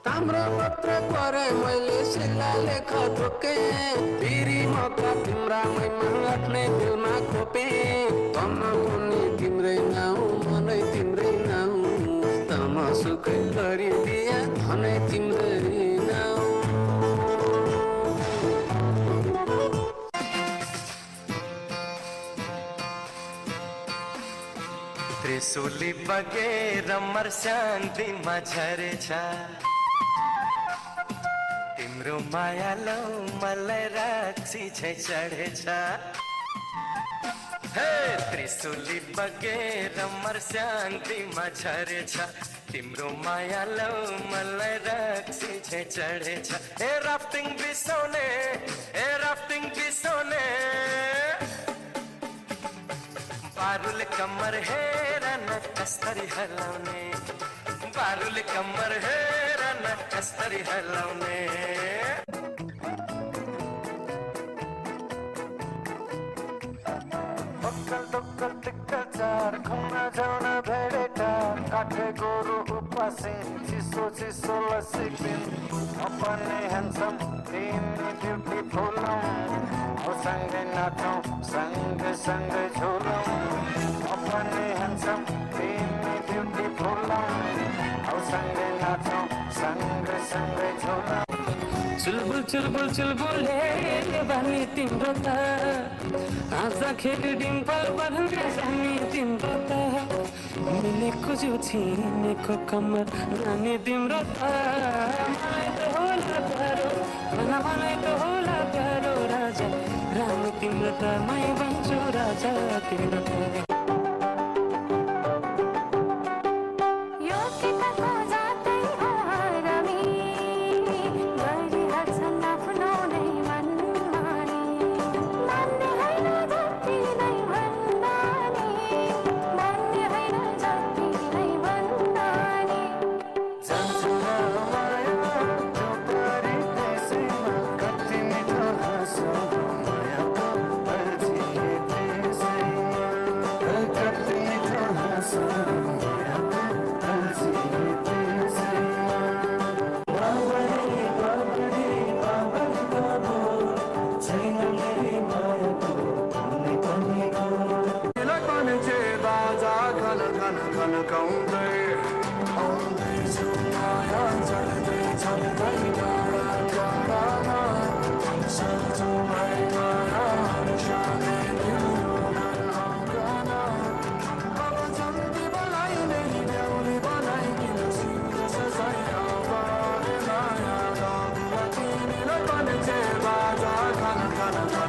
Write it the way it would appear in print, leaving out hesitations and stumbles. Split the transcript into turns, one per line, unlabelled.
ताम्रपत्र परे मैले शिला लेख थोके फेरि मका तिम्रा मैमा आफ्नै दिलमा खोपे तम पनि तिम्रै नाउँ मनै तिम्रै नाउँ तम सुखै गरिदिए धनै तिम्रै नाउँ
त्रिशूली बगेर मर्स्याङ्दीमा झरेछ तिम्रो माया लौ मलाई राक्षी झै चढेछ हे त्रिशूली बगेर मर्स्याङ्दीमा झरेछ तिम्रो माया लौ मलाई राक्षी झै चढेछ ए राफ्टिङ बिसाउने बारुल कमर हेर न कस्तरी हलाउने बारुल कमर हेर न कस्तरी हलाउने
टक्कल टिक्कल चार खुम्ना जाउन भेडेटा काठे गोरु उपासी चिसो लस्सी क्रिम अपने ह्यान्डसम तिमी ब्युटिफुल हो सँगै नाचौँ सँगै झुलौँ अपने ह्यान्डसम तिमी ब्युटिफुल हो सँगै नाचौँ सँगै झुलौँ
चुलबुल हेर्ने बानी तिम्रो त आँखाखेरि डिम्पल बढ्ने जाने तिम्रो त मिलेको जिउ छिनेको कम्मर लाने तिम्रो त मलाई त होला प्यारो मलाई त होला प्यारो राजा रानी तिम्रो त मै भन्छु राजा तिम्रो त
Kana